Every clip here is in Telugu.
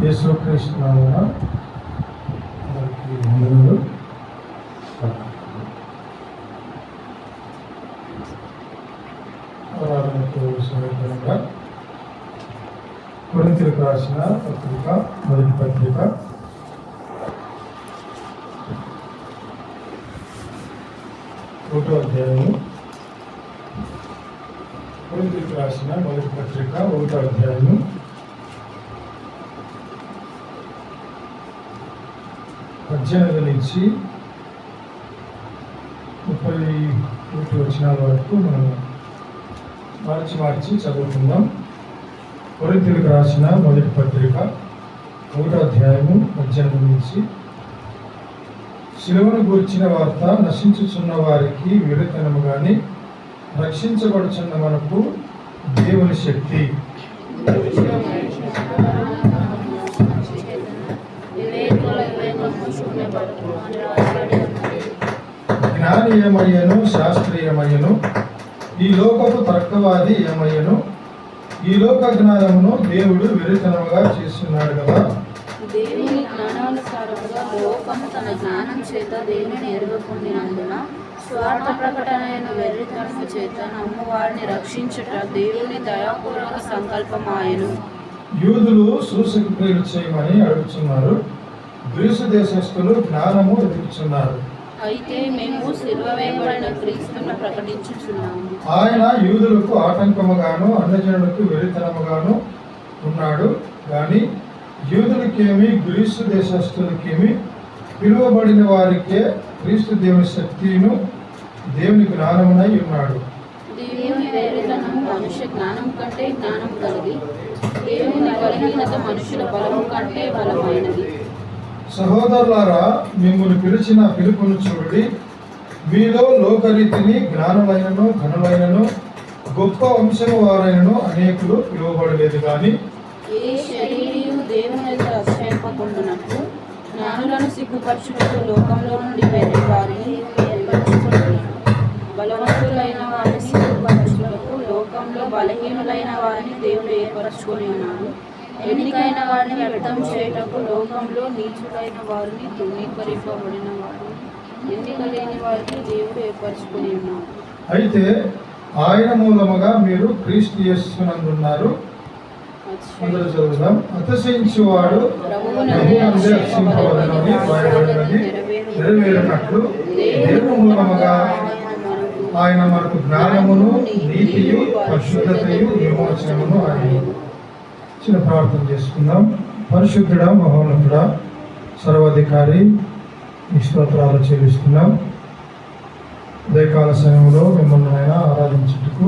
యేసుక్రీస్తు నామమున అందరికీ వందనాలు. ఆరాధనకు సమీపంగా కొరింథీయులకు రాసిన పత్రిక, మొదటి పత్రిక 1వ అధ్యాయము. కొరింథీయులకు రాసిన మొదటి పత్రిక 1వ అధ్యాయము 18 నుంచి 31 వచనాల వరకు మనం మార్చి చదువుకుందాం. కొరింథీయులకు రాసిన మొదటి పత్రిక 1వ అధ్యాయము 18 నుంచి. సిలువను గూర్చిన వార్త నశించుచున్న వారికి విడతనము గాని రక్షించబడుచున్న మనకు దేవుని శక్తి. జ్ఞాని ఏమయ్యను, శాస్త్రీయమయ్యను, ఈ లోకపు తర్కవాది ఏమయ్యను, ఈ లోక జ్ఞానమును దేవుడు వెరితనముగా చేస్తున్నాడు కదా. దేవుని జ్ఞానానుసారముగా లోకము తన జ్ఞానం చేత దేవుని ఎరుగకుండినందున స్వార్థ ప్రకటనైన వెర్రితనము చేత నమ్మువారిని రక్షించుట దేవుని దయాపూర్వక సంకల్పమాయెను. యూదులు సూచక క్రియలు చేయమని అడుగుతున్నారు, గ్రీసు దేశస్థులు జ్ఞానము ఎదుగుతున్నారు. అయితే మేము సిలువ వేయబడిన క్రీస్తును ప్రకటించుచున్నాము. ఆయన యూదులకు ఆటంకముగాను అన్యజనులకు వెరితనముగాను ఉన్నాడు గాని యూదులకేమి గ్రీసు దేశస్థులకేమి పిలువబడిన వారికే క్రీస్తు దేవుని శక్తిను దేవుని జ్ఞానమునై ఉన్నాడు. దేవుని వెర్రితనము మనుష్య జ్ఞానం కంటే జ్ఞానం కలిగి, దేవుని బలహీనత మనుషుల బలము కంటే బలమైనది. సహోదరులారా, మిమ్మల్ని పిలిచిన పిలుపును చూడండి. మీలో లోకరీతిని జ్ఞానులైనను ఘనులైనను గొప్ప వంశము వారైనను అనేకులు పిలువబడలేదు కానీ ఏ శరీరియు దేవుని ఎదుట అతిశయింపకుండునట్లు జ్ఞానులను సిగ్గుపరచుటకు లోకంలో నుండి వేరే వారిని ఏర్పరచుకుంటున్నాడు. బలవంతులైన వారిని సిగ్గుపరచుటకు లోకంలో బలహీనులైన వారిని దేవుడు ఏర్పరచుకొని ఉన్నాడు. ఎన్నికైన వారిని వ్యర్థం చేయటకు లోకంలో నీచులైన వారిని, తృణీకరింపబడిన వారిని, ఎన్నిక లేని వారిని దేవుడు ఏర్పరచుకొని ఉన్నాడు. అయితే ఆయన మూలముగా మీరు క్రీస్తు యేసునందున్నారు. అందరూ చదువుదాం. అతిశయించువాడు ప్రభువునందే అతిశయింపవలెనని వ్రాయబడినది నెరవేరినట్లు దేవుని మూలముగా ఆయన మనకు జ్ఞానమును, నీతియు, పరిశుద్ధతయు, విమోచనమును ఆయన. చిన్న ప్రార్థన చేసుకుందాం. పరిశుద్ధుడా, మహోన్నతుడా, సర్వాధికారి, ఈ స్తోత్రాలు చెల్లిస్తున్నాం. ఉదయకాల సమయంలో మిమ్మల్ని ఆయన ఆరాధించుటకు,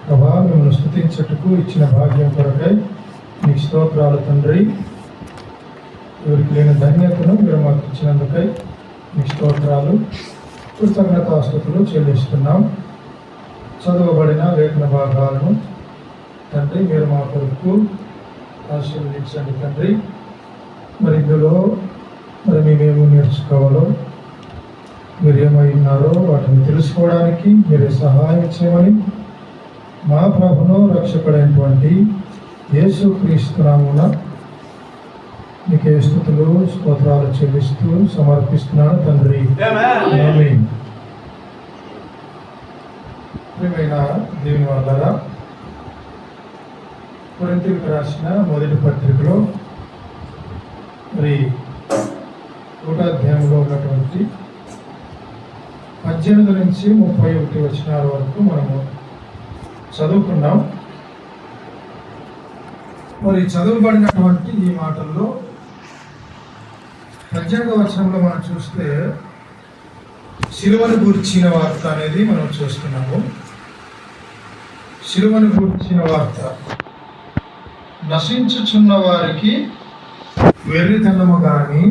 ప్రభా మిమ్మల్ని స్తుతించుటకు ఇచ్చిన భాగ్యం కొరకై మీకు స్తోత్రాలు తండ్రి. ఎవరికి లేని ధన్యతను మీరు మాకు ఇచ్చినందుకై మీకు స్తోత్రాలు, కృతజ్ఞతాస్తుతులు చెల్లిస్తున్నాం. చదవబడిన లేఖన భాగాలను తండ్రి మీరు మా కొరకు ఆశీర్వదించండి తండ్రి. మరి ఇందులో మేమేమో నేర్చుకోవాలో, మీరు ఏమై ఉన్నారో వాటిని తెలుసుకోవడానికి మీరే సహాయం చేయమని మా ప్రభును రక్షకుడైనటువంటి యేసుక్రీస్తు నామమున నీకే స్తుతులు, స్తోత్రాలు చెల్లిస్తూ సమర్పిస్తున్నాను తండ్రి. ఆమేన్. ప్రియమైన దేవుని వాళ్ళారా, కొరింథీయులకు రాసిన మొదటి పత్రికలో మరి 1వ అధ్యాయంలో ఉన్నటువంటి 18 నుంచి 31 వచనాల వరకు మనము చదువుకున్నాం. మరి చదువుబడినటువంటి ఈ మాటల్లో 18వ వచనంలో మనం చూస్తే సిలువను గూర్చిన వార్త అనేది మనం చూస్తున్నాము. సిలువను గూర్చిన వార్త నశించుచున్న వారికి వెర్రితనము గాని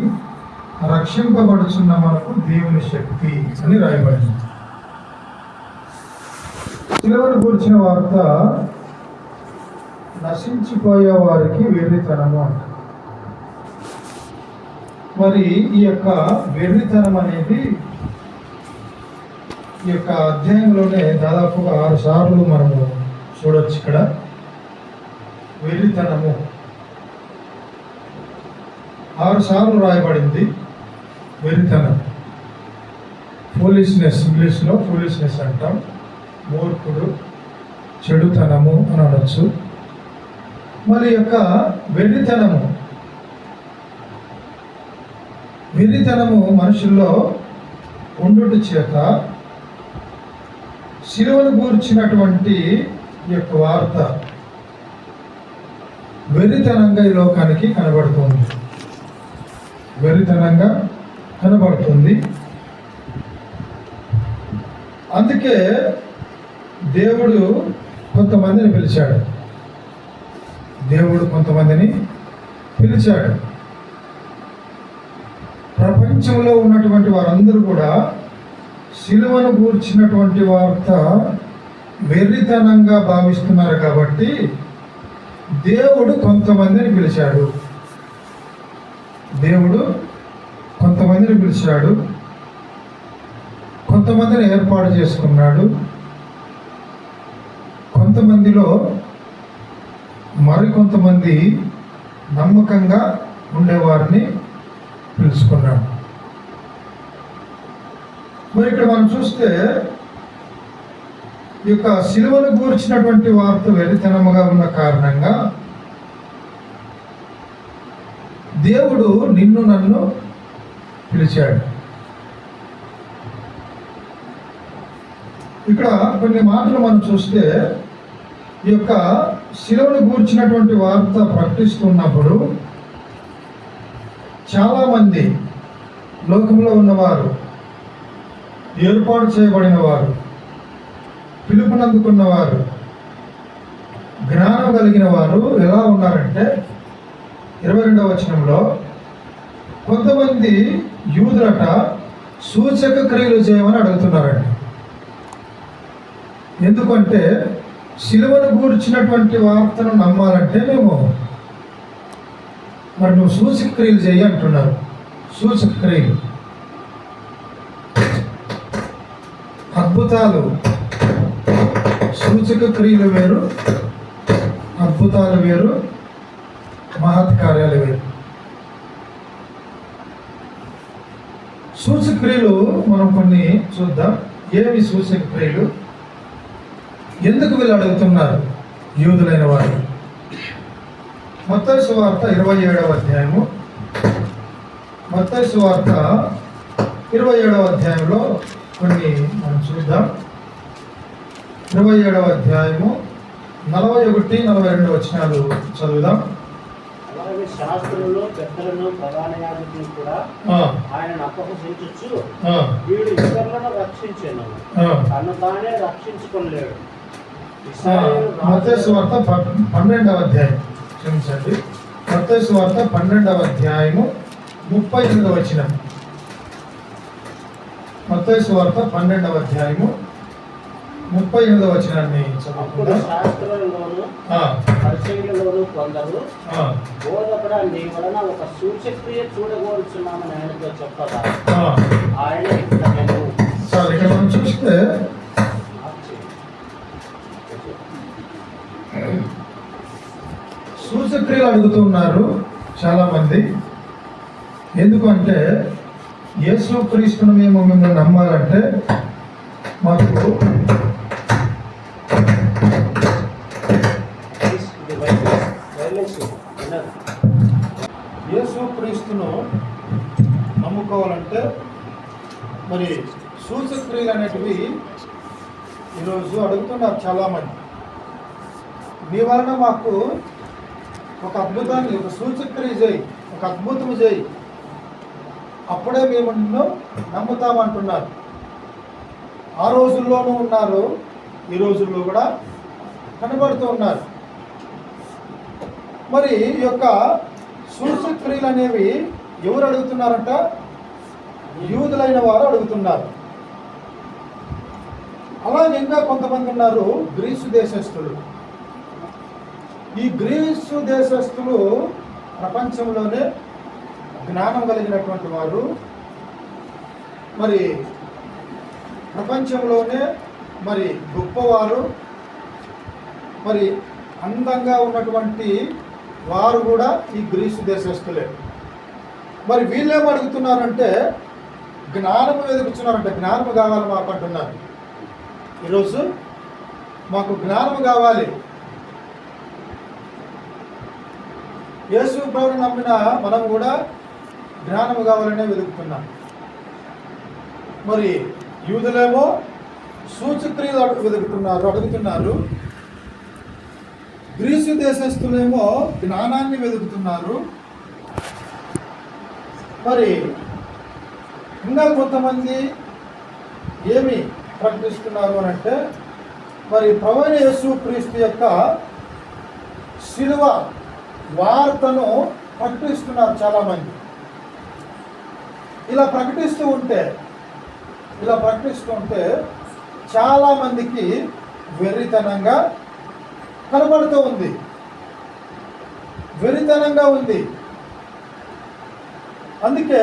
రక్షింపబడుచున్న మనకు దేవుని శక్తి అని రాయబడింది. సిలువను గూర్చిన వార్త నశించిపోయే వారికి వెర్రితనము అంట. మరి ఈ యొక్క వెర్రితనం అనేది ఈ యొక్క అధ్యాయంలోనే దాదాపుగా 6 సార్లు మనము చూడొచ్చు. ఇక్కడ వెర్రితనము 6 సార్లు రాయబడింది వెరితనం. ఫూలిష్నెస్, ఇంగ్లీష్లో ఫూలిష్నెస్ అంటాం. మూర్ఖుడు, చెడుతనము అని అనొచ్చు. మరి యొక్క వెర్రితనము మనుషుల్లో ఉండుట చేత సిలువను గూర్చినటువంటి ఈ యొక్క వార్త వెర్రితనంగా ఈ లోకానికి కనబడుతుంది. అందుకే దేవుడు కొంతమందిని పిలిచాడు. ప్రపంచంలో ఉన్నటువంటి వారందరూ కూడా సిలువను గూర్చినటువంటి వార్త వెర్రితనంగా భావిస్తున్నారు కాబట్టి దేవుడు కొంతమందిని పిలిచాడు. కొంతమందిని ఏర్పాటు చేసుకున్నాడు. కొంతమందిలో మరికొంతమంది నమ్మకంగా ఉండేవారిని పిలుచుకున్నాడు. మరి ఇక్కడ మనం చూస్తే ఈ యొక్క సిలువను గూర్చినటువంటి వార్త వెరితనముగా ఉన్న కారణంగా దేవుడు నిన్ను నన్ను పిలిచాడు. ఇక్కడ కొన్ని మాటలు మనం చూస్తే ఈ యొక్క సిలువను గూర్చినటువంటి వార్త ప్రకటిస్తున్నప్పుడు చాలామంది లోకంలో ఉన్నవారు, ఏర్పాటు చేయబడిన వారు, పిలుపునందుకున్నవారు, జ్ఞానం కలిగిన వారు ఎలా ఉన్నారంటే 22వ వచనంలో కొంతమంది యూదులట సూచక క్రియలు చేయమని అడుగుతున్నారండి. ఎందుకంటే సిలువను గూర్చినటువంటి వార్తను నమ్మాలంటే నువ్వు సూచక క్రియలు చేయి అంటున్నారు. సూచక క్రియలు, అద్భుతాలు. సూచక క్రియలు వేరు, అద్భుతాలు వేరు, మహత్కార్యాలు వేరు. సూచక క్రియలు మనం కొన్ని చూద్దాం. ఏమి సూచక క్రియలు? ఎందుకు వీళ్ళు అడుగుతున్నారు యూదులైన వారు? మత్తయి సువార్త 27వ అధ్యాయము. మత్తయి సువార్త 27వ అధ్యాయంలో కొన్ని మనం చూద్దాం. 27వ అధ్యాయము 41-42 వచనాలు చదువుదాం. అలాగే శాస్త్రులను, పెద్దలను, ప్రధాన యాజకులను కూడా ఆయనను అపహసించుచు వీడు ఇతరులను రక్షించెను, తను తానే రక్షించుకోలేడు. మత్తయి సువార్త 12వ అధ్యాయం, క్షమించండి, మత్తయి సువార్త 12వ అధ్యాయము 38వ వచనం. మత్తయి సువార్త 12వ అధ్యాయము 38వ వచనాన్ని చదువుకుందాం. శాస్త్రులలోను పరిచయులలోను కొందరు బోధకుడా నీ వలన ఒక సూచక్రియ చూడగోరుచున్నామని ఆయనతో చెప్పగా ఆయన ఇక్కడ మనం చూస్తే సూచక్రియలు అడుగుతున్నారు చాలామంది. ఎందుకంటే యేసు క్రీస్తును మేము మిమ్మల్ని నమ్మాలంటే మాకు యేసు క్రీస్తును నమ్ముకోవాలంటే మరి సూచక్రియలు అనేటివి ఈరోజు అడుగుతున్నారు చాలామంది. మీ వలన మాకు ఒక అద్భుతాన్ని, ఒక సూచక్రియ చేయి, ఒక అద్భుతం చేయి, అప్పుడే మేము నిన్ను నమ్ముతామంటున్నారు. ఆ రోజుల్లోనూ ఉన్నారు, ఈ రోజుల్లో కూడా కనబడుతూ ఉన్నారు. మరి ఈ యొక్క సూచక్రియలు అనేవి ఎవరు అడుగుతున్నారంట? యూదులైన వారు అడుగుతున్నారు. అలాగే ఇంకా కొంతమంది ఉన్నారు గ్రీసు దేశస్థులు. ఈ గ్రీసు దేశస్థులు ప్రపంచంలోనే జ్ఞానం కలిగినటువంటి వారు, మరి ప్రపంచంలోనే మరి గొప్పవారు, మరి అందంగా ఉన్నటువంటి వారు కూడా ఈ గ్రీసు దేశస్థులే. మరి వీళ్ళేం అడుగుతున్నారంటే జ్ఞానము వెతుకుతున్నారంటే జ్ఞానము కావాలి మాకు అంటున్నారు. ఈరోజు మాకు జ్ఞానము కావాలి. యేసు ప్రభువుని నమ్మిన మనం కూడా జ్ఞానము కావాలనే వెతుకుతున్నాం. మరి యూదులేమో సూచక్రియలు అడుగుతున్నారు. గ్రీసు దేశస్తులేమో జ్ఞానాన్ని వెతుకుతున్నారు. మరి ఇంకా కొంతమంది ఏమి ప్రకటిస్తున్నారు అని అంటే మరి ప్రభువైన యేసు క్రీస్తు యొక్క శిలువ వార్తను ప్రకటిస్తున్నారు చాలామంది. ఇలా ప్రకటిస్తూ ఉంటే చాలామందికి వెర్రితనంగా కనబడుతూ ఉంది, వెర్రితనంగా ఉంది. అందుకే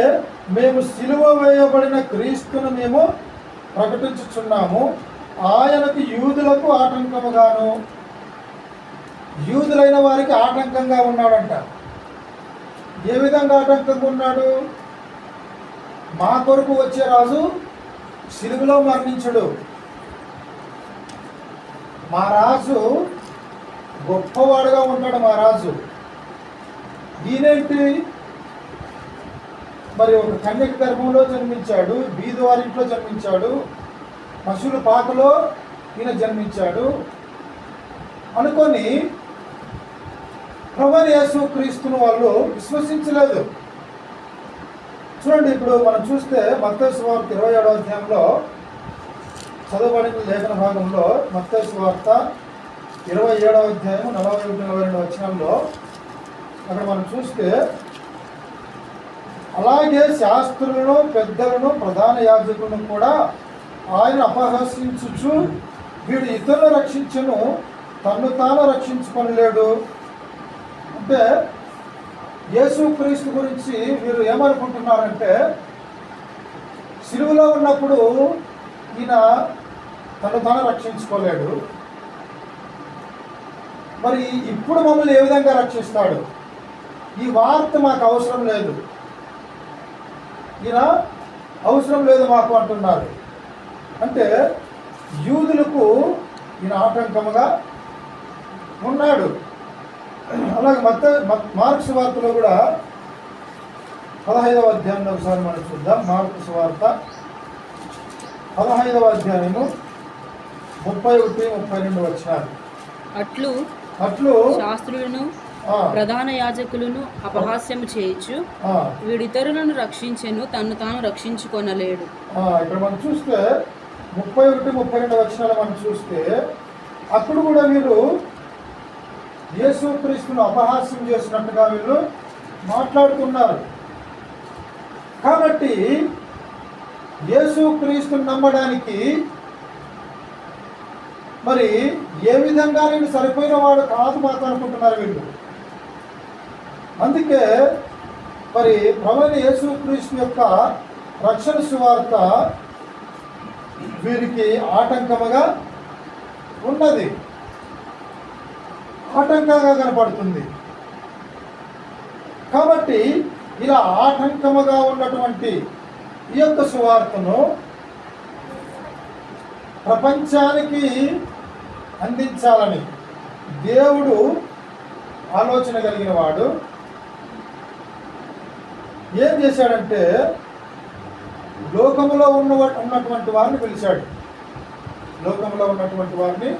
మేము సిలువ వేయబడిన క్రీస్తును మేము ప్రకటించుచున్నాము. ఆయనకు యూదులకు ఆటంకముగాను, యూదులైన వారికి ఆటంకంగా ఉన్నాడంట. ఏ విధంగా ఆటంకంగా ఉన్నాడు? మా కొరకు వచ్చే రాజు సిలువలో మరణించడు. మా రాజు గొప్పవాడుగా ఉంటాడు. మా రాజు ఈయనేంటి? మరి ఒక కన్యక గర్భంలో జన్మించాడు, బీదు వారింట్లో జన్మించాడు, పశువుల పాకలో ఈయన జన్మించాడు అనుకొని ప్రభువైన యేసు క్రీస్తును వాళ్ళు విశ్వసించలేదు. చూడండి, ఇప్పుడు మనం చూస్తే మత్తయి సువార్త 27వ అధ్యాయంలో చదవబడిన లేఖన భాగంలో మత్తయి సువార్త 27వ అధ్యాయం 41-42 వచనంలో అక్కడ మనం చూస్తే అలాగే శాస్త్రులను, పెద్దలను, ప్రధాన యాజకులను కూడా ఆయన అపహసించుచు వీడు ఇతరులను రక్షించను, తన్ను తాను రక్షించుకొనలేడు. అంటే యేసు క్రీస్తు గురించి వీరు ఏమనుకుంటున్నారంటే సిలువలో ఉన్నప్పుడు ఈయన తను తాను రక్షించుకోలేడు, మరి ఇప్పుడు మమ్మల్ని ఏ విధంగా రక్షిస్తాడు? ఈ వార్త మాకు అవసరం లేదు, ఈయన అవసరం లేదు మాకు అంటున్నారు. అంటే యూదులకు ఈయన ఆటంకముగా ఉన్నాడు. అలాగే మార్కు సువార్తలో కూడా 15వ అధ్యాయంలో ఒకసారి మనం చూద్దాం. మార్కు సువార్త 15వ అధ్యాయము 31-32 వచనాలు. అట్లు శాస్త్రులను, ప్రధాన యాజకులను అపహాస్యము చేయొచ్చు, వీడితరులను రక్షించెను, తన్ను తాను రక్షించుకొనలేడు. ఇక్కడ మనం చూస్తే 31-32 వచనాలు మనం చూస్తే అప్పుడు కూడా వీరు యేసు క్రీస్తును అపహాస్యం చేసినట్టుగా వీళ్ళు మాట్లాడుతున్నారు. కాబట్టి యేసు క్రీస్తును నమ్మడానికి మరి ఏ విధంగా నేను సరిపోయిన వాడు కాదు మాకు అనుకుంటున్నారు వీళ్ళు. అందుకే మరి ప్రభువైన యేసు క్రీస్తు యొక్క రక్షణ సువార్త వీరికి ఆటంకముగా ఉన్నది, ఆటంకంగా కనపడుతుంది. కాబట్టి ఇలా ఆటంకముగా ఉన్నటువంటి ఈ యొక్క సువార్తను ప్రపంచానికి అందించాలని దేవుడు ఆలోచన కలిగిన వాడు ఏం చేశాడంటే లోకములో ఉన్నటువంటి వారిని పిలిచాడు. లోకంలో ఉన్నటువంటి వారిని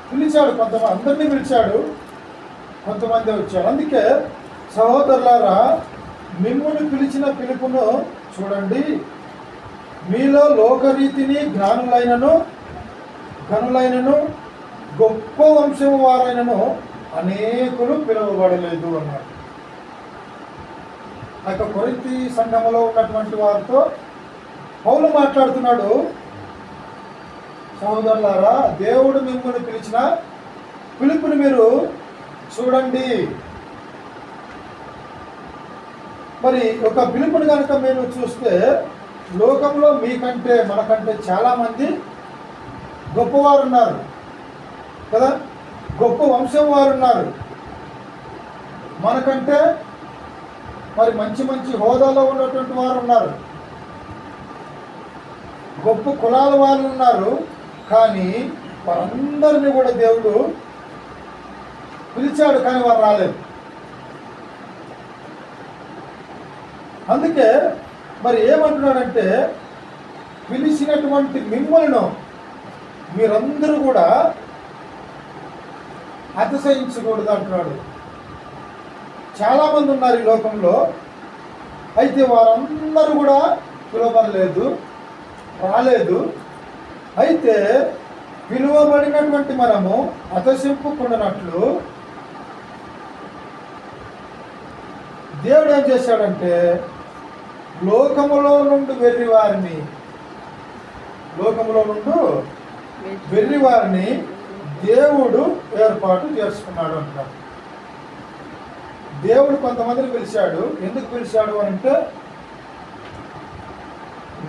పిలిచాడు, కొంతమంది అందరినీ పిలిచాడు, కొంతమంది వచ్చాడు. అందుకే సహోదరులారా, మిమ్ముని పిలిచిన పిలుపును చూడండి. మీలో లోకరీతిని ఘనులైనను గొప్ప వంశము వారైనను అనేకులు పిలువబడలేదు అన్నాడు. ఆ యొక్క కొరింథీ సంఘములో ఉన్నటువంటి వారితో పౌలు మాట్లాడుతున్నాడు. సహోదరులారా, దేవుడు మిమ్మల్ని పిలిచిన పిలుపుని మీరు చూడండి. మరి ఒక పిలుపుని కనుక మీరు చూస్తే లోకంలో మీకంటే మనకంటే చాలామంది గొప్పవారు ఉన్నారు కదా, గొప్ప వంశం వారు ఉన్నారు. మనకంటే మరి మంచి మంచి హోదాలో ఉన్నటువంటి వారు ఉన్నారు, గొప్ప కులాల వాళ్ళు ఉన్నారు. కానీ వారందరినీ కూడా దేవుడు పిలిచాడు, కానీ వారు రాలేదు. అందుకే మరి ఏమంటున్నాడంటే, పిలిచినటువంటి మిమ్మల్ని మీరందరూ కూడా అతిశయించకూడదు అంటున్నాడు. చాలామంది ఉన్నారు ఈ లోకంలో, అయితే వారందరూ కూడా పిలువబడలేదు, రాలేదు. అయితే పిలువబడినటువంటి మనము అతిశయింపకుండానట్లు దేవుడు ఏం చేశాడంటే, లోకములో నుండి వెర్రివారిని దేవుడు ఏర్పాటు చేసుకున్నాడు అంటారు. దేవుడు కొంతమందిని పిలిచాడు. ఎందుకు పిలిచాడు అంటే,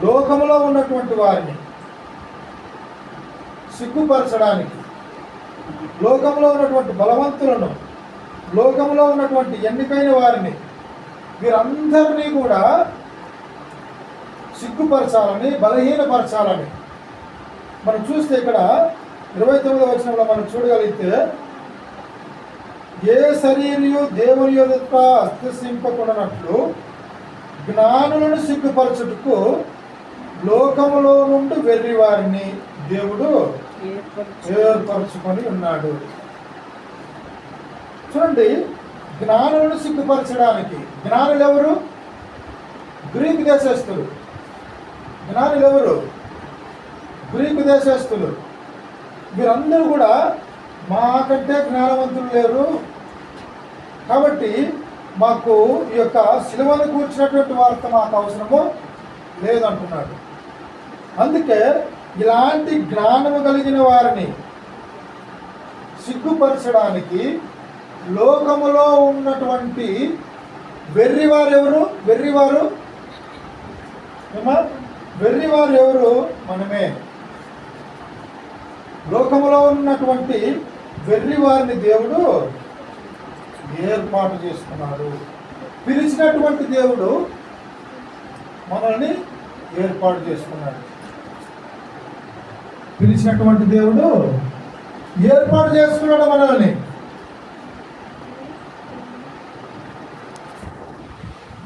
లోకములో ఉన్నటువంటి వారిని సిగ్గుపరచడానికి, లోకంలో ఉన్నటువంటి బలవంతులను, లోకంలో ఉన్నటువంటి ఎన్నికైన వారిని, వీరందరినీ కూడా సిగ్గుపరచాలని, బలహీనపరచాలని. మనం చూస్తే ఇక్కడ 29వ వచనంలో మనం చూడగలిగితే, ఏ శరీరయు దేవుని ఎదుట అస్తింపకున్నట్లు జ్ఞానులను సిగ్గుపరచుటకు లోకములో నుండి వెర్రి వారిని దేవుడు ఏర్పరచుకొని ఉన్నాడు. చూడండి, జ్ఞానులను సిగ్గుపరచడానికి. జ్ఞానులు ఎవరు? గ్రీకు దేశస్తులు. జ్ఞానులు ఎవరు? గ్రీకు దేశస్తులు. వీరందరూ కూడా మాకంటే జ్ఞానవంతులు లేరు, కాబట్టి మాకు ఈ యొక్క సిలువను కూర్చున్నటువంటి వార్త మాకు అవసరము లేదంటున్నాడు. అందుకే ఇలాంటి జ్ఞానము కలిగిన వారిని సిగ్గుపరచడానికి లోకములో ఉన్నటువంటి వెర్రివారు ఎవరు? వెర్రివారు ఎవరు? మనమే. లోకములో ఉన్నటువంటి వెర్రివారిని దేవుడు ఏర్పాటు చేసుకున్నాడు. పిలిచినటువంటి దేవుడు మనల్ని ఏర్పాటు చేసుకున్నాడు. పిలిచినటువంటి దేవుడు ఏర్పాటు చేసుకున్నాడు మనల్ని.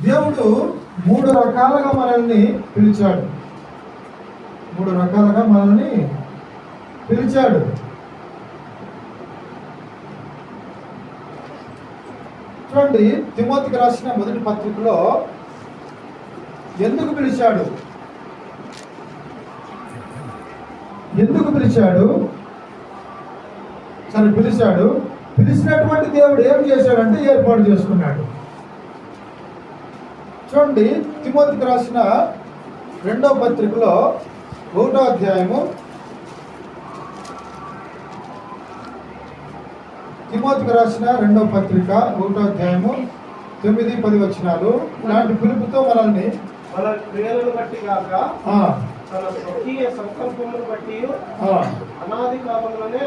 దేవుడు 3 రకాలుగా మనల్ని పిలిచాడు. 3 రకాలుగా మనల్ని పిలిచాడు. చూడండి, తిమోతికి రాసిన మొదటి పత్రికలో ఎందుకు పిలిచాడు? పిలిచినటువంటి దేవుడు ఏం చేశాడంటే ఏర్పాటు చేసుకున్నాడు. చూడండి, తిమోతికి రాసిన 2వ పత్రికలో 1వ అధ్యాయము, తిమోతికి రాసిన 2వ పత్రిక 1వ అధ్యాయము 9-10 వచనాలు. ఇలాంటి పిలుపుతో మనల్ని మన క్రియలను బట్టి కాక తన స్వకీయ సంకల్పమును బట్టి అనాది కాలంలోనే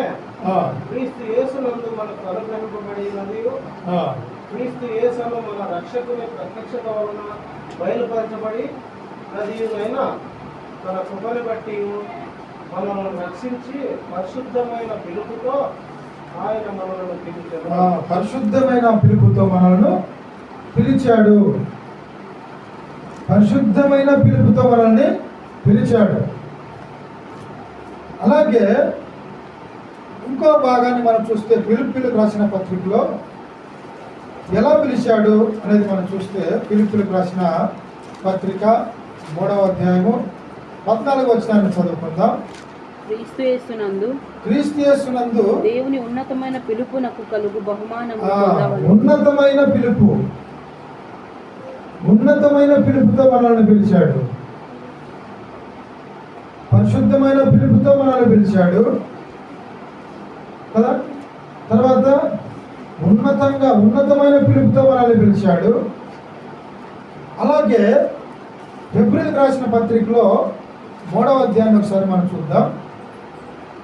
క్రీస్తు యేసునందు మనకు అనుగ్రహింపబడినది, క్రీస్తు యేసును మన రక్షకుని ప్రత్యక్షత వలన బయలుపరచబడి నదియునైన తన కృపను బట్టి మనల్ని రక్షించి పరిశుద్ధమైన పిలుపుతో ఆయన మనలను పిలిచాడు. పరిశుద్ధమైన పిలుపుతో మనల్ని పిలిచాడు. పరిశుద్ధమైన పిలుపుతో మనల్ని పిలిచాడు. అలాగే ఇంకో భాగాన్ని మనం చూస్తే, ఫిలిప్పీయులకు రాసిన పత్రికలో ఎలా పిలిచాడు అనేది మనం చూస్తే, ఫిలిప్పీయులకు రాసిన పత్రిక 3వ అధ్యాయము 14వ వచనాన్ని చదువుకుందాం. క్రీస్తు యేసునందు దేవుని ఉన్నతమైన పిలుపునకు కలుగు బహుమానము. ఉన్నతమైన పిలుపుతో మనల్ని పిలిచాడు. పరిశుద్ధమైన పిలుపుతో మనల్ని పిలిచాడు కదా. తర్వాత ఉన్నతమైన పిలుపుతో మనల్ని పిలిచాడు. అలాగే హెబ్రీయులకు రాసిన పత్రికలో 3వ అధ్యాయాన్ని ఒకసారి మనం చూద్దాం.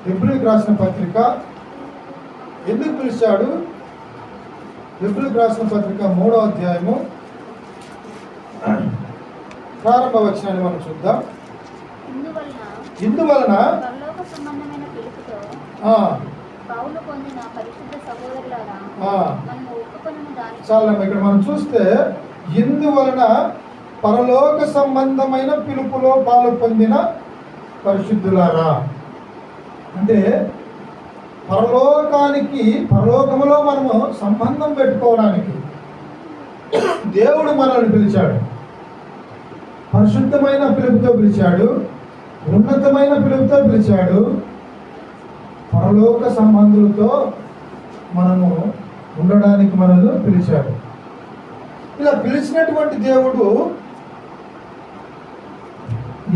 హెబ్రీయులకు రాసిన పత్రిక ఎందుకు పిలిచాడు? హెబ్రీయులకు రాసిన పత్రిక 3వ అధ్యాయము ప్రారంభ వచనాన్ని మనం చూద్దాం. ఇందువలన పరలోక సంబంధమైన పిలుపుతో ఆ, పౌలు పొందిన పరిశుద్ధ సహోదరులారా, ఆ, మనము ఒప్పుకొనుము దానికి చాలా ఇక్కడ మనం చూస్తే ఇందువలన పరలోక సంబంధమైన పిలుపులో పాలు పొందిన పరిశుద్ధులారా, అంటే పరలోకములో మనము సంబంధం పెట్టుకోవడానికి దేవుడు మనల్ని పిలిచాడు. పరిశుద్ధమైన పిలుపుతో పిలిచాడు, ఉన్నతమైన పిలుపుతో పిలిచాడు, పరలోక సంబంధులతో మనము ఉండడానికి మనల్ని పిలిచాడు. ఇలా పిలిచినటువంటి దేవుడు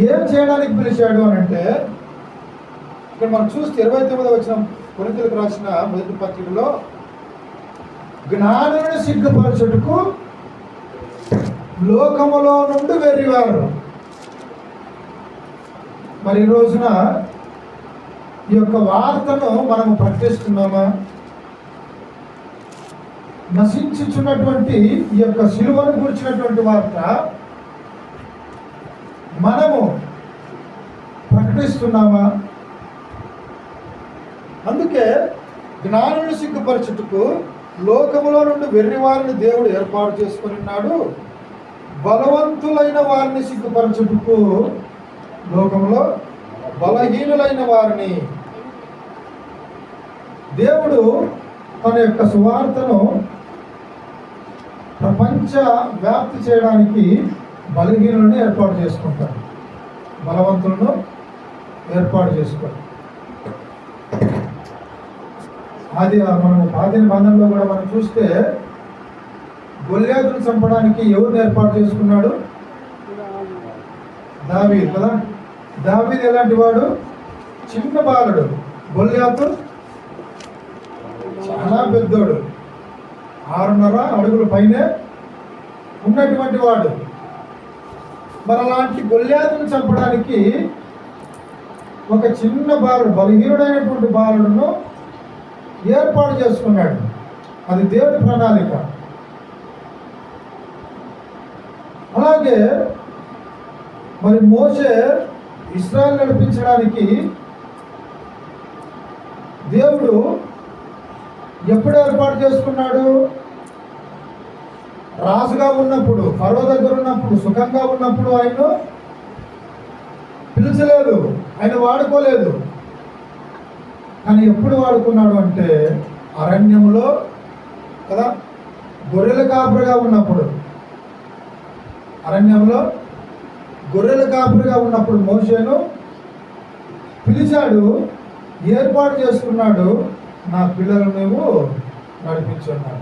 ఏం చేయడానికి పిలిచాడు అని అంటే, ఇక్కడ మనం చూస్తే 29వ వచనం కొరింథీయులకు రాసిన మొదటి పత్రికలో, జ్ఞానులను సిగ్గుపరచుటకు లోకములో నుండి వెర్రివారు. మరి ఈ రోజున ఈ యొక్క వార్తను మనము ప్రకటిస్తున్నామా? నశించుచున్నటువంటి ఈ యొక్క సిలువను గురించినటువంటి వార్త మనము ప్రకటిస్తున్నామా? అందుకే జ్ఞానులను సిగ్గుపరచుటకు లోకములో నుండి వెర్రివారిని దేవుడు ఏర్పాటు చేసుకొని ఉన్నాడు. బలవంతులైన వారిని సిగ్గుపరచుటకు లోకంలో బలహీనులైన వారిని దేవుడు తన యొక్క సువార్తను ప్రపంచ వ్యాప్తి చేయడానికి బలహీనులను ఏర్పాటు చేసుకుంటారు, బలవంతులను ఏర్పాటు చేసుకోరు. అది మనము పాత నిబంధనలో కూడా మనం చూస్తే గొల్యాతును చంపడానికి ఎవరిని ఏర్పాటు చేసుకున్నాడు? దావీదు కదా. దావీదు ఎలాంటి వాడు? చిన్న బాలుడు. గొల్యాతు చాలా పెద్దోడు, 6.5 అడుగుల పైనే ఉన్నటువంటి వాడు. మరి అలాంటి గొల్యాతును చంపడానికి ఒక చిన్న బాలుడు, బలహీనుడైనటువంటి బాలుడును ఏర్పాటు చేసుకున్నాడు. అది దేవుడి ప్రణాళిక. అలాగే మరి మోషే ఇశ్రాయేలు నడిపించడానికి దేవుడు ఎప్పుడు ఏర్పాటు చేసుకున్నాడు? రాజుగా ఉన్నప్పుడు, ఫరో దగ్గర ఉన్నప్పుడు, సుఖంగా ఉన్నప్పుడు ఆయన పిలిచలేదు, ఆయన వాడుకోలేదు. కానీ ఎప్పుడు వాడుకున్నాడు అంటే అరణ్యంలో కదా, గొర్రెల కాపురిగా ఉన్నప్పుడు, అరణ్యంలో గొర్రెల కాపురిగా ఉన్నప్పుడు మోషేను పిలిచాడు, ఏర్పాటు చేసుకున్నాడు, నా పిల్లలు నువ్వు నడిపించున్నాడు.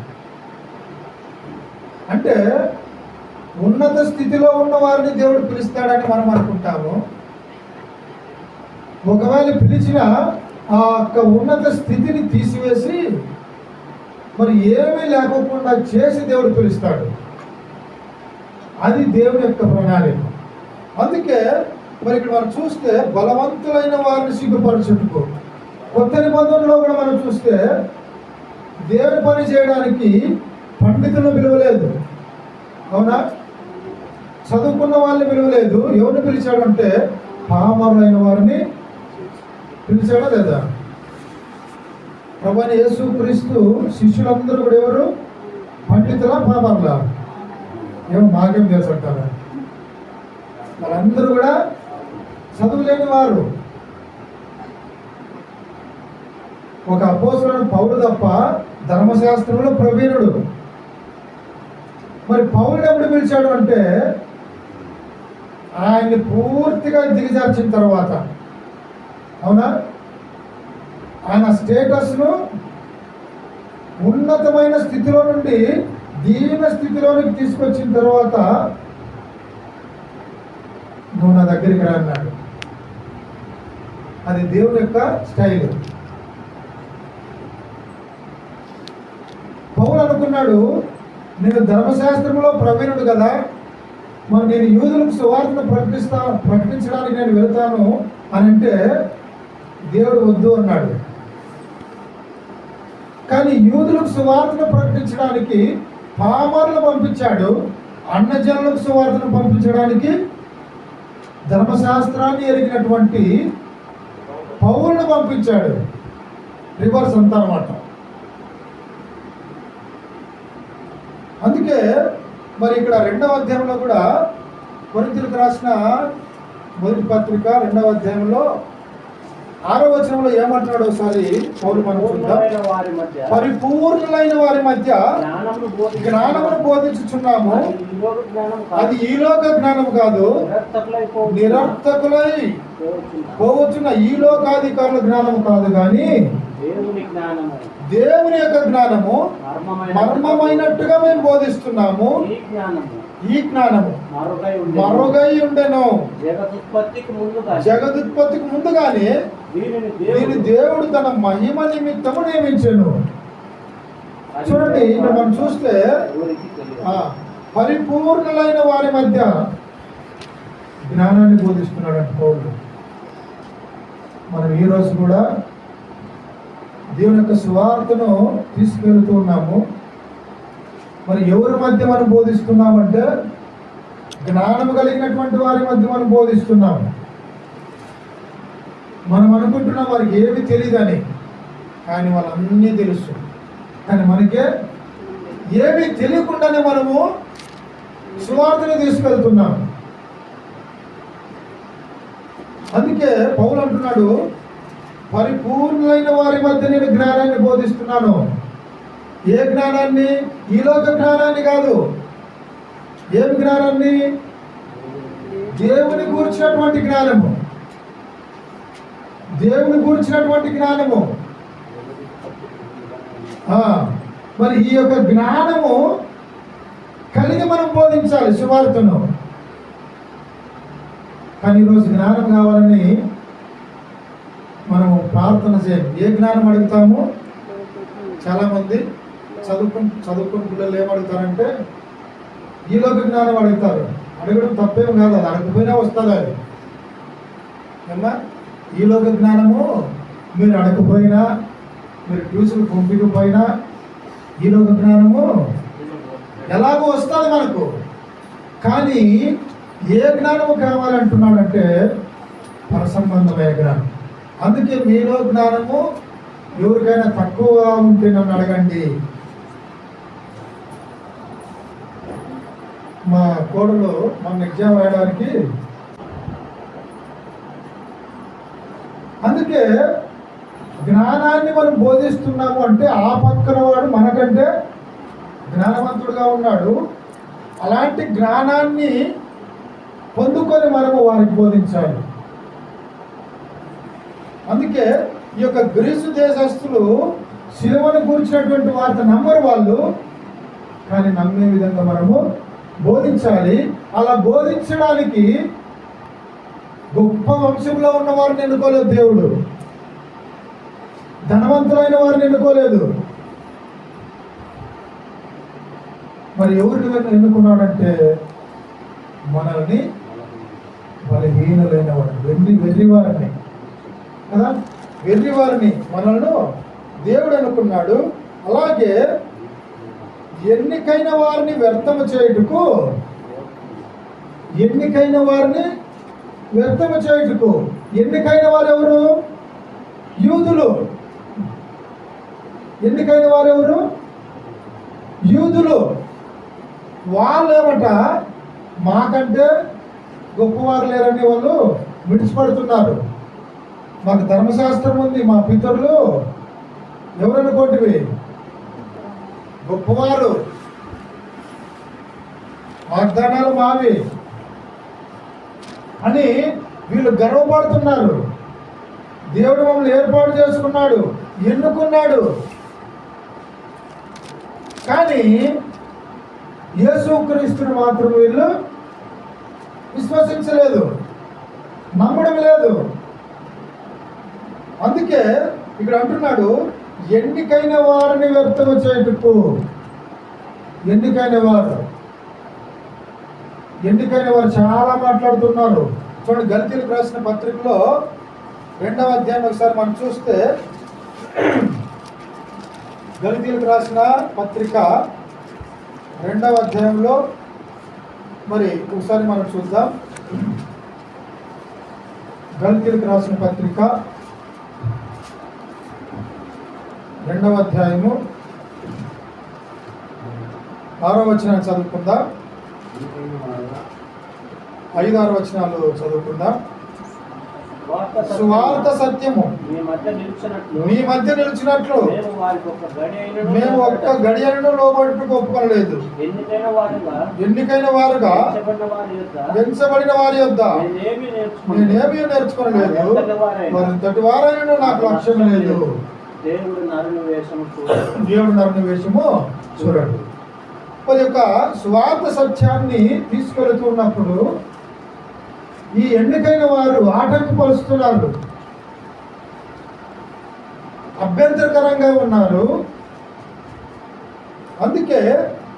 అంటే ఉన్నత స్థితిలో ఉన్న వారిని దేవుడు పిలుస్తాడని మనం అనుకుంటాము. ఒకవేళ పిలిచిన ఆ యొక్క ఉన్నత స్థితిని తీసివేసి మరి ఏమీ లేకోకుండా చేసి దేవుడు పిలుస్తాడు. అది దేవుని యొక్క ప్రణాళిక. అందుకే మరి ఇక్కడ మనం చూస్తే బలవంతులైన వారిని సిగ్గుపరచుటకు, కొత్త నిబంధనలో కూడా మనం చూస్తే దేవుని పని చేయడానికి పండితులను పిలవలేదు, అవునా? చదువుకున్న వాళ్ళని పిలవలేదు. ఎవరిని పిలిచాడు అంటే పామరులైన వారిని పిలిచాడా లేదా? ప్రభువైన యేసుక్రీస్తు శిష్యులందరూ కూడా ఎవరు? పండితులా, పామరులా? ఏమో మాకేం తెలుసు అంటారా? వాళ్ళందరూ కూడా చదువులేని వారు. ఒక అపోస్తలుడైన పౌలు తప్ప ధర్మశాస్త్రంలో ప్రవీణుడు. మరి పౌలుని ఎప్పుడు పిలిచాడు అంటే ఆయన్ని పూర్తిగా దిగజార్చిన తర్వాత, అవునా? ఆయన స్టేటస్ను ఉన్నతమైన స్థితిలో నుండి దీన స్థితిలోనికి తీసుకొచ్చిన తర్వాత నువ్వు నా దగ్గరికి రా అన్నాడు. అది దేవుని యొక్క స్టైల్. పౌలు అనుకున్నాడు, నేను ధర్మశాస్త్రంలో ప్రవీణుడు కదా, మరి నేను యూదులకు సువార్తను ప్రకటించడానికి నేను వెళ్తాను అని అంటే దేవుడు వద్దు అన్నాడు. కానీ యూదులకు సువార్తను ప్రకటించడానికి పామరులు పంపించాడు. అన్నజనులకు సువార్తను పంపించడానికి ధర్మశాస్త్రాన్ని ఎరిగినటువంటి పౌలును పంపించాడు. రివర్స్ అంతా అన్నమాట. అందుకే మరి ఇక్కడ 2వ అధ్యాయంలో కూడా కొరింథీయులకు రాసిన మొదటి పత్రిక 2వ అధ్యాయంలో 6వ వచనంలో ఏమంటున్నాడు ఒకసారి పౌలు మనం చూద్దాం. వారి మధ్య పరిపూర్ణులైన వారి మధ్య జ్ఞానమును బోధించుచున్నాము, అది ఈలోక జ్ఞానం కాదు, నిరర్థకులై పోవచ్చున్న ఈ లోకాధికారుల జ్ఞానము కాదు, కానీ దేవుని యొక్క జ్ఞానము మర్మమైనట్టుగా మేము బోధిస్తున్నాము. ఈ జ్ఞానము మరుగై ఉండెను, జగదుత్పత్తికి ముందుగానే దీని దేవుడు తన మహిమ నిమిత్తము నియమించెను. చూడండి, ఇక్కడ మనం చూస్తే పరిపూర్ణులైన వారి మధ్య జ్ఞానాన్ని బోధిస్తున్నాడు అంటే పౌరులు. మనం ఈరోజు కూడా దేవుని యొక్క సువార్తను తీసుకెళ్తూ ఉన్నాము. మరి ఎవరి మధ్య మనం బోధిస్తున్నామంటే జ్ఞానము కలిగినటువంటి వారి మధ్య మనం బోధిస్తున్నాము. మనం అనుకుంటున్నాం వారికి ఏమి తెలియదని, కానీ వాళ్ళన్నీ తెలుసు. కానీ మనకే ఏమీ తెలియకుండానే మనము సువార్తను తీసుకెళ్తున్నాము. అందుకే పౌలు అంటున్నాడు, పరిపూర్ణులైన వారి మధ్య నేను జ్ఞానాన్ని బోధిస్తున్నాను. ఏ జ్ఞానాన్ని? ఈ లోక జ్ఞానాన్ని కాదు. ఏమి జ్ఞానాన్ని? దేవుని గూర్చినటువంటి జ్ఞానము. దేవుని గూర్చినటువంటి జ్ఞానము. మరి ఈ యొక్క జ్ఞానము కలిగి మనం బోధించాలి సువార్తను. కానీ ఈరోజు జ్ఞానం కావాలని మనము ప్రార్థన చేయం. ఏ జ్ఞానం అడుగుతాము? చాలామంది చదువుకుని పిల్లలు ఏమడుగుతారంటే ఈలోక జ్ఞానం అడుగుతారు. అడగడం తప్పేం కాదు, అది అడగకపోయినా వస్తుంది. అది ఏమన్నా ఈలోక జ్ఞానము మీరు అడగకపోయినా, మీరు ట్యూషన్ పంపించకపోయినా ఈలోక జ్ఞానము ఎలాగో వస్తుంది మనకు. కానీ ఏ జ్ఞానము కావాలంటున్నాడంటే పరసంబంధమైన జ్ఞానం. అందుకే మీలో జ్ఞానము ఎవరికైనా తక్కువగా ఉంటే నన్ను అడగండి. మా కోడలు మన ఎగ్జామ్ రాయడానికి, అందుకే జ్ఞానాన్ని మనం బోధిస్తున్నాము అంటే ఆ పక్కన వాడు మనకంటే జ్ఞానవంతుడుగా ఉన్నాడు. అలాంటి జ్ఞానాన్ని పొందుకొని మనము వారికి బోధించాలి. అందుకే ఈ యొక్క గ్రీసు దేశస్తులు శిలువను కూర్చున్నటువంటి వార్త నమ్మరు వాళ్ళు, కానీ నమ్మే విధంగా మనము బోధించాలి. అలా బోధించడానికి గొప్ప వంశంలో ఉన్న వారిని ఎన్నుకోలేదు దేవుడు, ధనవంతులైన వారిని ఎన్నుకోలేదు. మరి ఎవరిని ఎన్నుకున్నాడంటే మనల్ని బలహీనులైన వారిని, వెర్రివారిని కదా, వెర్రివారిని మనల్ని దేవుడు అనుకున్నాడు. అలాగే ఎన్నికైన వారిని వ్యర్థము చేయుటకు, ఎన్నికైన వారిని వ్యర్థము చేయుటకు. ఎన్నికైన వారు ఎవరు? యూదులు. ఎన్నికైన వారు ఎవరు? యూదులు. వాళ్ళు ఏమంట మాకంటే గొప్పవారు లేరని వాళ్ళు విడిచిపడుతున్నారు. మాకు ధర్మశాస్త్రం ఉంది, మా పితరులు ఎవరనుకోంటివి గొప్పవారు, వాగ్దానాలు మావి అని వీళ్ళు గర్వపడుతున్నారు. దేవుడు మమ్మల్ని ఏర్పాటు చేసుకున్నాడు, ఎన్నుకున్నాడు. కానీ యేసుక్రీస్తుని మాత్రం వీళ్ళు విశ్వసించలేదు, నమ్మడం లేదు. అందుకే ఇక్కడ అంటున్నాడు, ఎన్నికైన వారిని వ్యర్థము చేయుటకు. ఎన్నికైన వారు చాలా మాట్లాడుతున్నారు. చూడండి, గలతీయులకు రాసిన పత్రికలో 2వ అధ్యాయం ఒకసారి మనం చూస్తే, గలతీయులకు రాసిన పత్రిక 2వ అధ్యాయంలో మరి ఒకసారి మనం చూద్దాం. గల్తీలకు రాసిన పత్రిక 2వ అధ్యాయము 6వ వచనాన్ని చదువుకుందాం. 5, 6 వచనాలు చదువుకుందాం. సువార్త సత్యము మీ మధ్య నిలిచినట్లు మేము ఒక్క గడియను లోబడుటకు ఒప్పుకొనలేదు. ఎన్నికైన వారుగా ఎంచబడిన వారి యొద్ద నేనేమీ నేర్చుకోలేదు. వారింతటి వారైనా నాకు లక్ష్యం లేదు. దేవుడు నరుని వేషము చూడండి. మరి యొక్క స్వార్థ సత్యాన్ని తీసుకెళ్తున్నప్పుడు ఈ ఎన్నికైన వారు ఆటంకపరుస్తున్నారు, అభ్యంతరకరంగా ఉన్నారు. అందుకే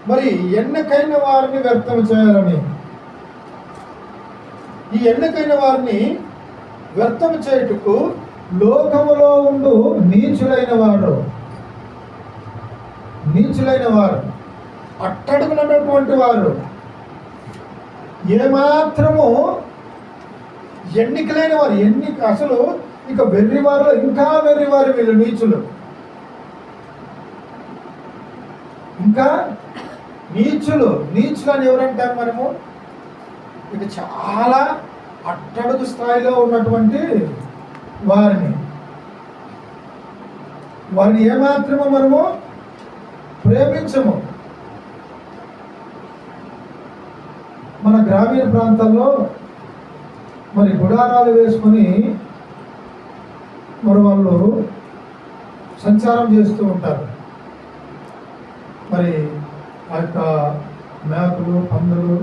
మరి ఎన్నికైన వారిని వ్యర్థం చేయాలని, ఈ ఎన్నికైన వారిని వ్యర్థం చేయుటకు లోకములో ఉండు నీచులైన వారు అట్టడుగునటువంటి వారు ఏమాత్రము ఎన్నికలైన వారు, అసలు ఇక వెర్రివారు, ఇంకా వెర్రివారు వీళ్ళు నీచులు, ఇంకా నీచులు అని ఎవరంటారు మనము? ఇక చాలా అట్టడుగు స్థాయిలో ఉన్నటువంటి వారిని ఏమాత్రమో మనము ప్రేమించము. మన గ్రామీణ ప్రాంతాల్లో మరి గుడారాలు వేసుకొని మరి వాళ్ళు సంచారం చేస్తూ ఉంటారు. మరి ఆ యొక్క మేకలు, పందులు,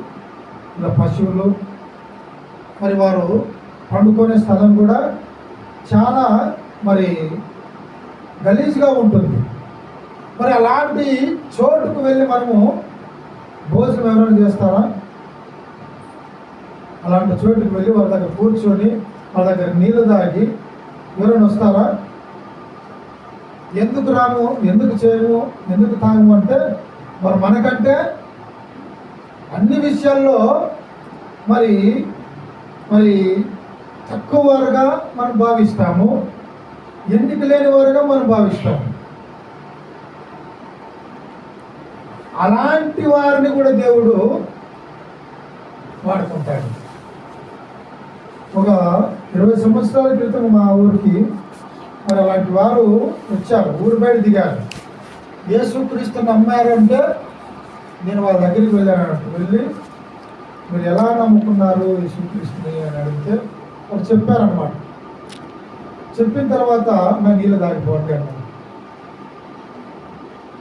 ఇలా పశువులు, మరి వారు పండుకునే స్థలం కూడా చాలా మరి గలీజ్గా ఉంటుంది. మరి అలాంటి చోటుకు వెళ్ళి మనము భోజనం ఎవరైనా చేస్తారా? అలాంటి చోటుకు వెళ్ళి వాళ్ళ దగ్గర కూర్చొని వాళ్ళ దగ్గర నీళ్ళు తాగి ఎవరైనా వస్తారా? ఎందుకు రాము, ఎందుకు చేయము, ఎందుకు తాగము అంటే మరి మనకంటే అన్ని విషయాల్లో మరి తక్కువ వారుగా మనం భావిస్తాము, ఎన్నిక లేని వారుగా మనం భావిస్తాము. అలాంటి వారిని కూడా దేవుడు వాడుకుంటాడు. ఒక 20 సంవత్సరాల క్రితం మా ఊరికి మరి అలాంటి వారు వచ్చారు, ఊరు బయట దిగారు. యేసుక్రీస్తు నమ్మారు అంటే నేను వాళ్ళ దగ్గరికి వెళ్ళి మీరు ఎలా నమ్ముకున్నారు యేసుక్రీస్తుని అని అడిగితే వాళ్ళు చెప్పారన్నమాట. చెప్పిన తర్వాత నా నీళ్ళు తాగిపోండి అన్నాను.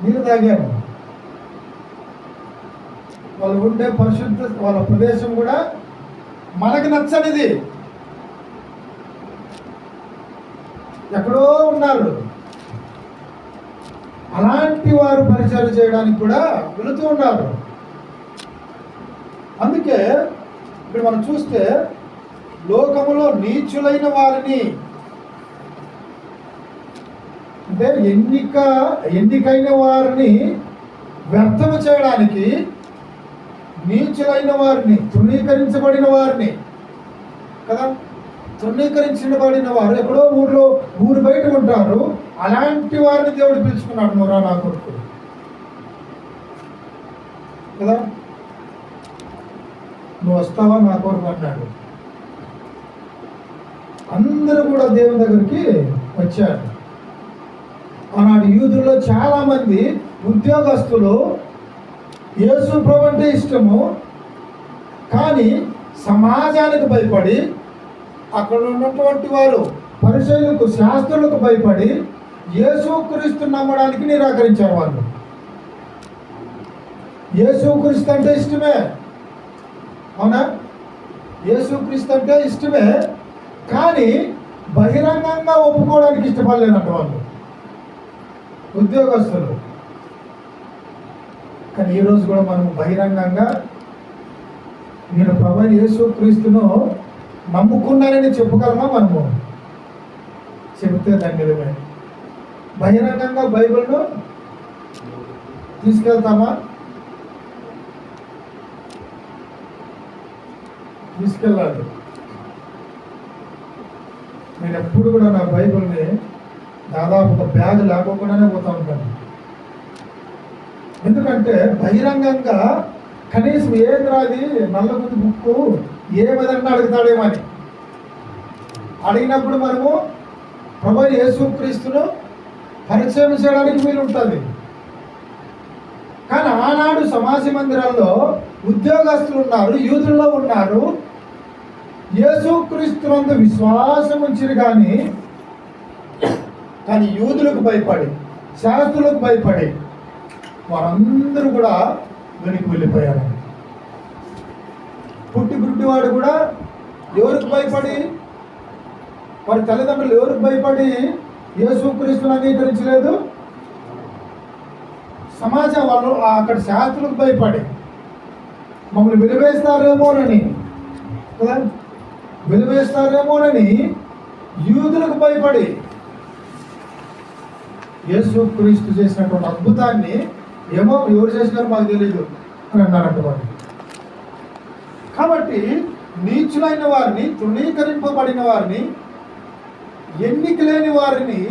నీళ్ళు తాగాను. వాళ్ళు ఉండే పరిశుద్ధ వాళ్ళ ప్రదేశం కూడా మనకు నచ్చనిది, ఎక్కడో ఉన్నారు. అలాంటి వారు పరిచయం చేయడానికి కూడా వెళుతూ ఉన్నారు. అందుకే ఇప్పుడు మనం చూస్తే లోకములో నీచులైన వారిని, అంటే ఎన్నికైన వారిని వ్యర్థము చేయడానికి నీచులైన వారిని, తృణీకరించబడిన వారిని కదా, తృణీకరించబడిన వారు ఎక్కడో ఊరు బయట ఉంటారు. అలాంటి వారిని దేవుడు పిలుచుకున్నాడు, నువ్వు రా నా కొడుకు కదా, నువ్వు వస్తావా నా కొడుకు అన్నాడు. అందరూ కూడా దేవుని దగ్గరికి వచ్చారు. ఆనాడు యూదుల్లో చాలా మంది ఉద్యోగస్తులు యేసు ప్రభు అంటే ఇష్టము, కానీ సమాజానికి భయపడి, అక్కడ ఉన్నటువంటి వారు పరిచయులకు, శాస్త్రులకు భయపడి యేసుక్రీస్తు నమ్మడానికి నిరాకరించారు. వాళ్ళు యేసుక్రీస్తు అంటే ఇష్టమే, అవునా, యేసుక్రీస్తు అంటే ఇష్టమే, కానీ బహిరంగంగా ఒప్పుకోవడానికి ఇష్టపడలేనట్టు వాళ్ళు ఉద్యోగస్తులు. కానీ ఈరోజు కూడా మనం బహిరంగంగా నేను ప్రభు యేసుక్రీస్తును నమ్ముకున్నానని చెప్పగలమా? మనము చెబితే ధన్యులమే. బహిరంగంగా బైబిల్ను తీసుకెళ్తామా? తీసుకెళ్ళాలి. నేను ఎప్పుడు కూడా నా బైబిల్ని దాదాపు ఒక బ్యాగ్ లేకోకుండానే పోతూ ఉంటాను. ఎందుకంటే బహిరంగంగా కనీసం ఏం రాది నల్లగుంది బుక్కు ఏ విధంగా అడుగుతాడేమని అడిగినప్పుడు మనము ప్రభు యేసుక్రీస్తును పరిచయం చేయడానికి వీలు ఉంటుంది. కానీ ఆనాడు సమాజ మందిరాల్లో ఉద్యోగస్తులు ఉన్నారు, యూదుల్లో ఉన్నారు, యేసుక్రీస్తునందు విశ్వాసం ఉంచిరు. కానీ యూదులకు భయపడి, శాస్త్రులకు భయపడి వారందరూ కూడా వెనక్కి వెళ్ళిపోయారు. పుట్టి గుడ్డివాడు కూడా ఎవరికి భయపడి, వారి తల్లిదండ్రులు ఎవరికి భయపడి యేసుక్రీస్తును అంగీకరించలేదు? సమాజం వాళ్ళు అక్కడ శాస్త్రులకు భయపడి మమ్మల్ని వెలివేస్తారేమోనని కదా, వెలివేస్తారేమోనని యూదులకు భయపడి యేసుక్రీస్తు చేసినటువంటి అద్భుతాన్ని ఏమో ఎవరు చేసినారో మాకు తెలియదు అని అన్నారంట వారు. కాబట్టి నీచులైన వారిని, తృణీకరింపబడిన వారిని, ఎన్నిక లేని వారిని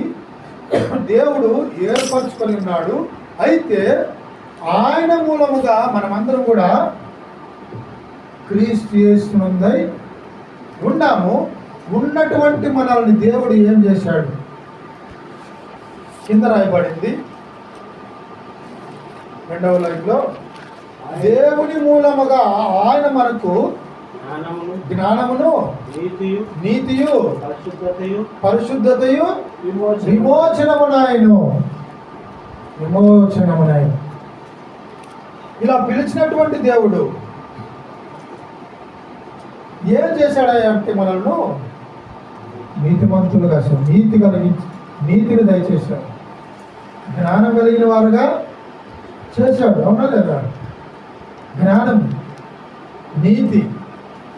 దేవుడు ఏర్పరచుకొని ఉన్నాడు. అయితే ఆయన మూలముగా మనమందరం కూడా క్రీస్తు యేసునందై ఉన్నాము. ఉన్నటువంటి మనల్ని దేవుడు ఏం చేశాడు? కింద రాయబడింది 2వ లైన్లో, దేవుని మూలముగా ఆయన మనకు జ్ఞానమును, నీతియు, పరిశుద్ధతయు, విమోచనమునాయను. ఇలా పిలిచినటువంటి దేవుడు ఏం చేశాడంటే మనల్ని నీతిమంతులుగా, నీతిని దయచేశాడు, జ్ఞానం కలిగిన వారుగా చేశాడు. అవునా లేదా? జ్ఞానం, నీతి,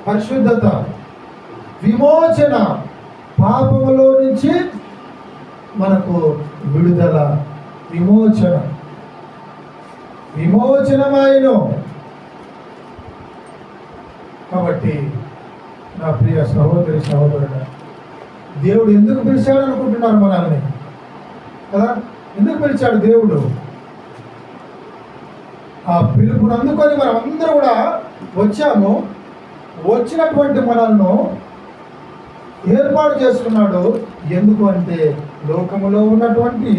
పరిశుద్ధత, విమోచన, పాపములో నుంచి మనకు విడుదల, విమోచనమాయను. కాబట్టి నా ప్రియ సహోదరి సహోదరుడు, దేవుడు ఎందుకు పిలిచాడు అనుకుంటున్నారు మనల్ని కదా? ఎందుకు పిలిచాడు దేవుడు? ఆ పిలుపును అందుకొని మనం అందరూ కూడా వచ్చాము. వచ్చినటువంటి మనల్ని ఏర్పాటు చేసుకున్నాడు. ఎందుకు అంటే లోకములో ఉన్నటువంటి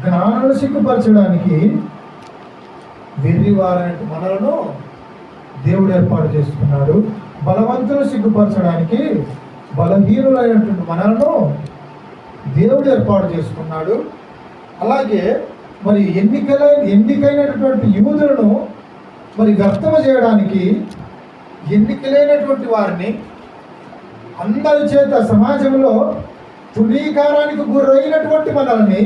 జ్ఞానులు సిగ్గుపరచడానికి, వెర్రివారైన మనలను దేవుడు ఏర్పాటు చేసుకున్నాడు. బలవంతులు సిగ్గుపరచడానికి, బలహీనులైనటువంటి మనలను దేవుడు ఏర్పాటు చేసుకున్నాడు. అలాగే మరి ఎన్నికైనటువంటి యూదులను మరి వ్యక్తము చేయడానికి, ఎన్నికలైనటువంటి వారిని అందరి చేత సమాజంలో తృణీకారానికి గురైనటువంటి మనల్ని,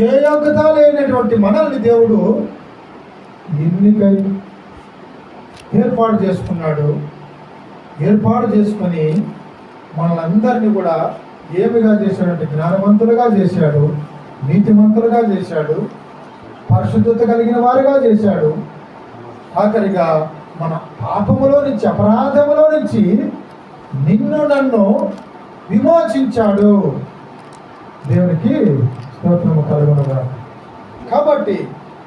ఏ యోగ్యత లేనటువంటి మనల్ని దేవుడు ఏర్పాటు చేసుకున్నాడు. ఏర్పాటు చేసుకొని మనలందరినీ కూడా ఏమిగా చేశాడంటే జ్ఞానవంతులుగా చేశాడు, నీతిమంతులుగా చేశాడు, పరిశుద్ధత కలిగిన వారుగా చేశాడు. ఆఖరిగా మన పాపములో నుంచి, అపరాధములో నుంచి నిన్ను నన్ను విమోచించాడు. దేవునికి స్తోత్రము కలుగునుగా. కాబట్టి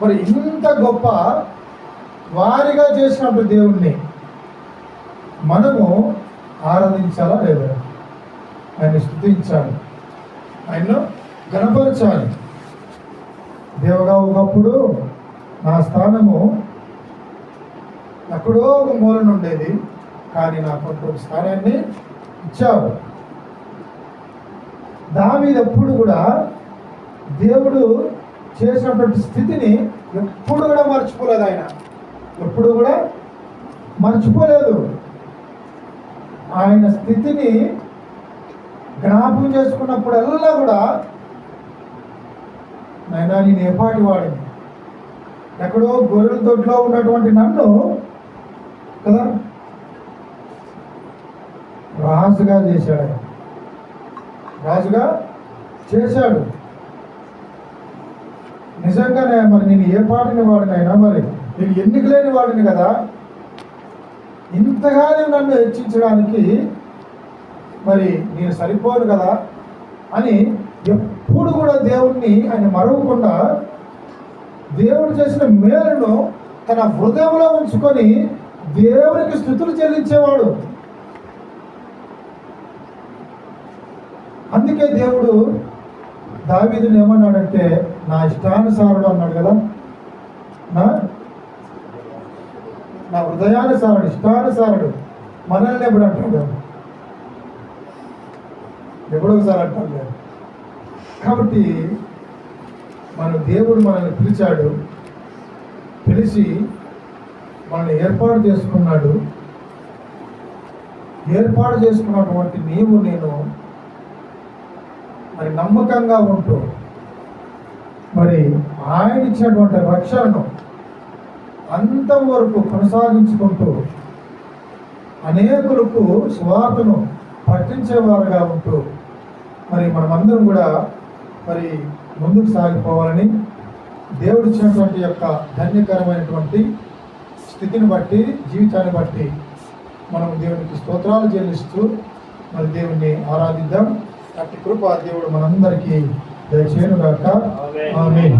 మరి ఇంత గొప్ప వారిగా చేసినప్పుడు దేవుణ్ణి మనము ఆరాధించాలా లేదా? ఆయన స్తుతించాలి, ఆయన్ను గణపరచాలి. దేవుగా ఒకప్పుడు నా స్థానము ఎక్కడో ఒక మూలన ఉండేది, కానీ నాకు ఒక స్థానాన్ని ఇచ్చావు. దావీదు ఎప్పుడు కూడా దేవుడు చేసినటువంటి స్థితిని ఎప్పుడు కూడా మర్చిపోలేదు. ఆయన ఎప్పుడు కూడా మర్చిపోలేదు. ఆయన స్థితిని జ్ఞాపకం చేసుకున్నప్పుడల్లా కూడా, నాయనా నేను ఏపాటి వాడిని, ఎక్కడో గొర్రెల దొడ్లో ఉన్నటువంటి నన్ను కదా రాజుగా చేశాడు. రాజుగా చేశాడు. నిజంగానే మరి నేను ఏ పాటిని వాడినైనా, మరి నేను ఎన్నిక లేని వాడిని కదా, ఇంతగానే నన్ను హెచ్చించడానికి మరి నేను సరిపోను కదా అని ఎప్పుడు కూడా దేవుణ్ణి ఆయన మరవకుండా దేవుడు చేసిన మేలును తన హృదయంలో ఉంచుకొని దేవునికి స్తుతులు చెల్లించేవాడు. అందుకే దేవుడు దావీదుని ఏమన్నాడంటే నా ఇష్టానుసారుడు అన్నాడు కదా, నా హృదయానుసారుడు, ఇష్టానుసారుడు. మనల్ని ఎప్పుడు అంటాడు? ఎప్పుడొకసారి అంటాడు. కాబట్టి దేవుడు మనల్ని పిలిచాడు, పిలిచి మనల్ని ఏర్పాటు చేసుకున్నాడు. ఏర్పాటు చేసుకున్నటువంటి నీవు నేను మరి నమ్మకంగా ఉంటూ మరి ఆయన ఇచ్చినటువంటి రక్షణను అంతం వరకు కొనసాగించుకుంటూ అనేకులకు సువార్తను పట్టించేవారుగా ఉంటూ మరి మనమందరం కూడా మరి ముందుకు సాగిపోవాలని దేవుడు ఇచ్చినటువంటి యొక్క ధన్యకరమైనటువంటి స్థితిని బట్టి, జీవితాన్ని బట్టి మనం దేవునికి స్తోత్రాలు చెల్లిస్తూ మరి దేవుణ్ణి ఆరాధిద్దాం. అట్టి కృప దేవుడు మనందరికీ దయచేయునుగాక. ఆమేన్.